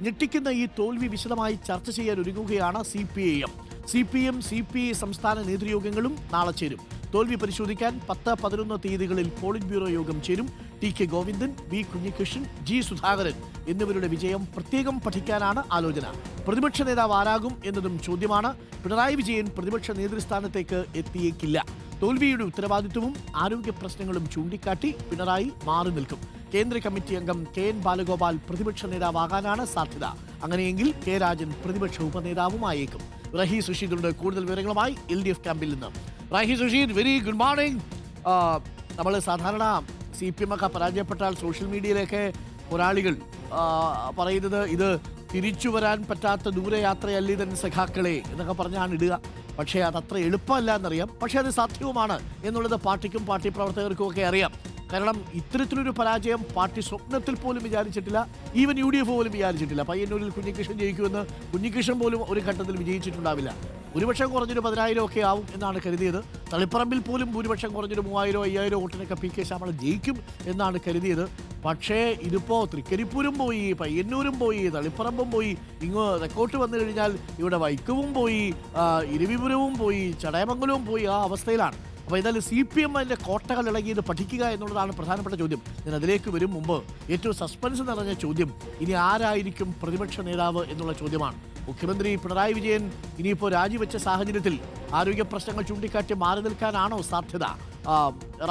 ഞെട്ടിക്കുന്ന ഈ തോൽവി വിശദമായി ചർച്ച ചെയ്യാൻ ഒരുങ്ങുകയാണ് CPIM. CPM, CPI സംസ്ഥാന നേതൃയോഗങ്ങളും നാളെ ചേരും. തോൽവി പരിശോധിക്കാൻ 10-11 തീയതികളിൽ പോളിറ്റ് ബ്യൂറോ യോഗം ചേരും. TK Govindan, V Kunhikrishnan, G Sudhakaran എന്നിവരുടെ വിജയം പ്രത്യേകം പഠിക്കാനാണ് ആലോചന. പ്രതിപക്ഷ നേതാവ് ആരാകും എന്നതും ചോദ്യമാണ്. പിണറായി വിജയൻ പ്രതിപക്ഷ നേതൃസ്ഥാനത്തേക്ക് എത്തിയേക്കില്ല. തോൽവിയുടെ ഉത്തരവാദിത്വവും ആരോഗ്യ പ്രശ്നങ്ങളും ചൂണ്ടിക്കാട്ടി പിണറായി മാറി നിൽക്കും. കേന്ദ്ര കമ്മിറ്റി അംഗം KN ബാലഗോപാൽ പ്രതിപക്ഷ നേതാവാകാനാണ് സാധ്യത. അങ്ങനെയെങ്കിൽ K രാജൻ പ്രതിപക്ഷ ഉപനേതാവുമായേക്കും. റഹീസ് റഷീദുണ്ട് കൂടുതൽ വിവരങ്ങളുമായി LDF ക്യാമ്പിൽ നിന്ന്. Rahees Rasheed, very good morning. നമ്മൾ സാധാരണ CPM ഒക്കെ പരാജയപ്പെട്ടാൽ സോഷ്യൽ മീഡിയയിലൊക്കെ പോരാളികൾ പറയുന്നത് ഇത് തിരിച്ചു വരാൻ പറ്റാത്ത ദൂരയാത്രയല്ലേ തന്നെ സഖാക്കളെ എന്നൊക്കെ പറഞ്ഞാണ് ഇടുക. പക്ഷേ അതത്ര എളുപ്പമല്ല എന്നറിയാം. പക്ഷേ അത് സാധ്യവുമാണ് എന്നുള്ളത് പാർട്ടിക്കും പാർട്ടി പ്രവർത്തകർക്കും ഒക്കെ അറിയാം. കാരണം ഇത്തരത്തിലൊരു പരാജയം പാർട്ടി സ്വപ്നത്തിൽ പോലും വിചാരിച്ചിട്ടില്ല. ഈവൻ UDF പോലും വിചാരിച്ചിട്ടില്ല. പയ്യന്നൂരിൽ കുഞ്ഞികൃഷ്ണൻ ജയിക്കുമെന്ന് കുഞ്ഞികൃഷ്ണൻ പോലും ഒരു ഘട്ടത്തിൽ വിജയിച്ചിട്ടുണ്ടാവില്ല. ഭൂരിപക്ഷം കുറഞ്ഞൊരു 10,000 ഒക്കെ ആവും എന്നാണ് കരുതിയത്. തളിപ്പറമ്പിൽ പോലും ഭൂരിപക്ഷം കുറഞ്ഞൊരു 3,000-5,000 വോട്ടിനൊക്കെ PK ശ്യാമള ജയിക്കും എന്നാണ് കരുതിയത്. പക്ഷേ ഇതിപ്പോൾ തൃക്കരിപ്പൂരും പോയി, പയ്യന്നൂരും പോയി, തളിപ്പറമ്പും പോയി, ഇങ്ങ് തെക്കോട്ട് വന്നു കഴിഞ്ഞാൽ ഇവിടെ വൈക്കവും പോയി, ഇരവിപുരവും പോയി, ചടയമംഗലവും പോയി. ആ അവസ്ഥയിലാണ്. അപ്പോൾ എന്തായാലും CPM അതിൻ്റെ കോട്ടകൾ ഇളകിയത് പഠിക്കുക എന്നുള്ളതാണ് പ്രധാനപ്പെട്ട ചോദ്യം. ഞാൻ അതിലേക്ക് വരും മുമ്പ് ഏറ്റവും സസ്പെൻസ് നിറഞ്ഞ ചോദ്യം ഇനി ആരായിരിക്കും പ്രതിപക്ഷ നേതാവ് എന്നുള്ള ചോദ്യമാണ്. മുഖ്യമന്ത്രി പിണറായി വിജയൻ ഇനിയിപ്പോൾ രാജിവെച്ച സാഹചര്യത്തിൽ ആരോഗ്യ പ്രശ്നങ്ങൾ ചൂണ്ടിക്കാട്ടി മാറി നിൽക്കാനാണോ സാധ്യത?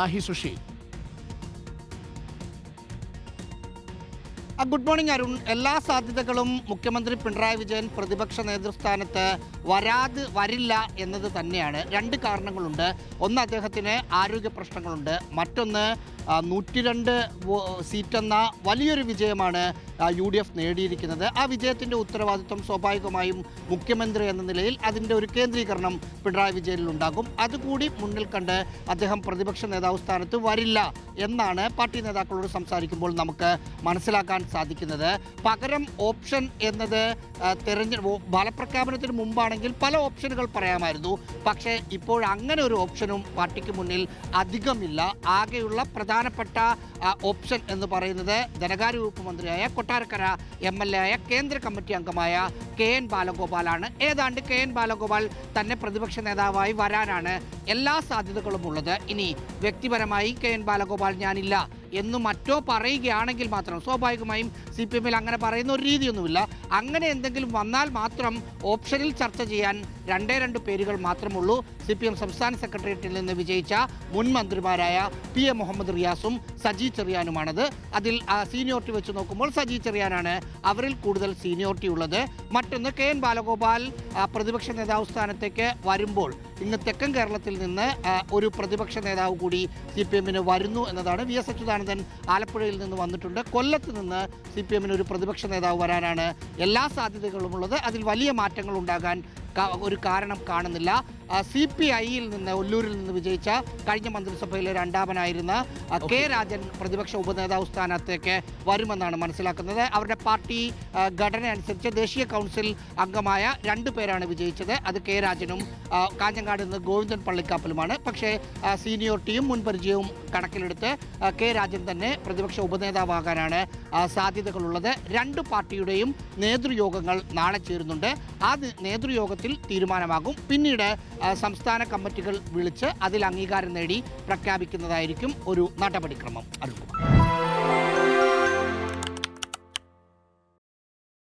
റഹീസ് റഷീദ്. Good morning Arun. എല്ലാ സാധ്യതകളും മുഖ്യമന്ത്രി പിണറായി വിജയൻ പ്രതിപക്ഷ നേതൃസ്ഥാനത്ത് വരില്ല എന്നത് തന്നെയാണ്. രണ്ട് കാരണങ്ങളുണ്ട്. ഒന്ന്, അദ്ദേഹത്തിന് ആരോഗ്യ പ്രശ്നങ്ങളുണ്ട്. മറ്റൊന്ന്, 102 സീറ്റെന്ന വലിയൊരു വിജയമാണ് UDF നേടിയിരിക്കുന്നത്. ആ വിജയത്തിൻ്റെ ഉത്തരവാദിത്വം സ്വാഭാവികമായും മുഖ്യമന്ത്രി എന്ന നിലയിൽ അതിൻ്റെ ഒരു കേന്ദ്രീകരണം പിണറായി വിജയനിലുണ്ടാകും. അതുകൂടി മുന്നിൽ കണ്ട് അദ്ദേഹം പ്രതിപക്ഷ നേതാവ് സ്ഥാനത്ത് വരില്ല എന്നാണ് പാർട്ടി നേതാക്കളോട് സംസാരിക്കുമ്പോൾ നമുക്ക് മനസ്സിലാക്കാൻ സാധിക്കുന്നത്. പകരം ഓപ്ഷൻ എന്നത് ഫലപ്രഖ്യാപനത്തിന് മുമ്പാണെങ്കിൽ പല ഓപ്ഷനുകൾ പറയാമായിരുന്നു. പക്ഷേ ഇപ്പോൾ അങ്ങനെ ഒരു ഓപ്ഷനും പാർട്ടിക്ക് മുന്നിൽ അധികമില്ല. ആകെയുള്ള പ്രധാനപ്പെട്ട ഓപ്ഷൻ എന്ന് പറയുന്നത് ധനകാര്യ വകുപ്പ് മന്ത്രിയായ കൊട്ടാരക്കര MLA ആയ കേന്ദ്ര കമ്മിറ്റി അംഗമായ KN ബാലഗോപാലാണ്. ഏതാണ്ട് KN ബാലഗോപാൽ തന്നെ പ്രതിപക്ഷ നേതാവായി വരാനാണ് എല്ലാ സാധ്യതകളും ഉള്ളത്. ഇനി വ്യക്തിപരമായി KN ബാലഗോപാൽ ഞാനില്ല എന്ന് മറ്റോ പറയുകയാണെങ്കിൽ മാത്രം, സ്വാഭാവികമായും CPM അങ്ങനെ പറയുന്ന ഒരു രീതിയൊന്നുമില്ല. അങ്ങനെ എന്തെങ്കിലും വന്നാൽ മാത്രം ഓപ്ഷനിൽ ചർച്ച ചെയ്യാൻ 2 പേരുകൾ മാത്രമുള്ളൂ. CPM സംസ്ഥാന സെക്രട്ടേറിയറ്റിൽ നിന്ന് വിജയിച്ച മുൻ മന്ത്രിമാരായ PA മുഹമ്മദ് റിയാസും സജി ചെറിയാനുമാണത്. അതിൽ സീനിയോറിറ്റി വെച്ച് നോക്കുമ്പോൾ സജി ചെറിയാനാണ് അവരിൽ കൂടുതൽ സീനിയോറിറ്റി ഉള്ളത്. മറ്റൊന്ന്, KN ബാലഗോപാൽ പ്രതിപക്ഷ നേതാവ് സ്ഥാനത്തേക്ക് വരുമ്പോൾ ഇന്ന് തെക്കൻ കേരളത്തിൽ നിന്ന് ഒരു പ്രതിപക്ഷ നേതാവ് കൂടി CPM വരുന്നു എന്നതാണ്. VS അച്യുതാനന്ദൻ ആലപ്പുഴയിൽ നിന്ന് വന്നിട്ടുണ്ട്. കൊല്ലത്ത് നിന്ന് CPM ഒരു പ്രതിപക്ഷ നേതാവ് വരാനാണ് എല്ലാ സാധ്യതകളുമുള്ളത്. അതിൽ വലിയ മാറ്റങ്ങൾ ഉണ്ടാകാൻ ഒരു കാരണം കാണുന്നില്ല. CPIയിൽ നിന്ന്, ഒല്ലൂരിൽ നിന്ന് വിജയിച്ച കഴിഞ്ഞ മന്ത്രിസഭയിലെ രണ്ടാമനായിരുന്ന K രാജൻ പ്രതിപക്ഷ ഉപനേതാവ് സ്ഥാനത്തേക്ക് വരുമെന്നാണ് മനസ്സിലാക്കുന്നത്. അവരുടെ പാർട്ടി ഘടന അനുസരിച്ച് ദേശീയ കൗൺസിൽ അംഗമായ 2 പേരാണ് വിജയിച്ചത്. അത് K രാജനും കാഞ്ഞങ്ങാട് നിന്ന് ഗോവിന്ദൻ പള്ളിക്കാപ്പലുമാണ്. പക്ഷേ സീനിയോറിറ്റിയും മുൻപരിചയവും കണക്കിലെടുത്ത് K രാജൻ തന്നെ പ്രതിപക്ഷ ഉപനേതാവാകാനാണ് സാധ്യതകളുള്ളത്. 2 പാർട്ടിയുടെയും നേതൃയോഗങ്ങൾ നാളെ ചേരുന്നുണ്ട്. ആ നേതൃയോഗത്തിൽ തീരുമാനമാകും. പിന്നീട് സംസ്ഥാന കമ്മിറ്റികൾ വിളിച്ച് അതിൽ അംഗീകാരം നേടി പ്രഖ്യാപിക്കുന്നതായിരിക്കും ഒരു നടപടിക്രമം.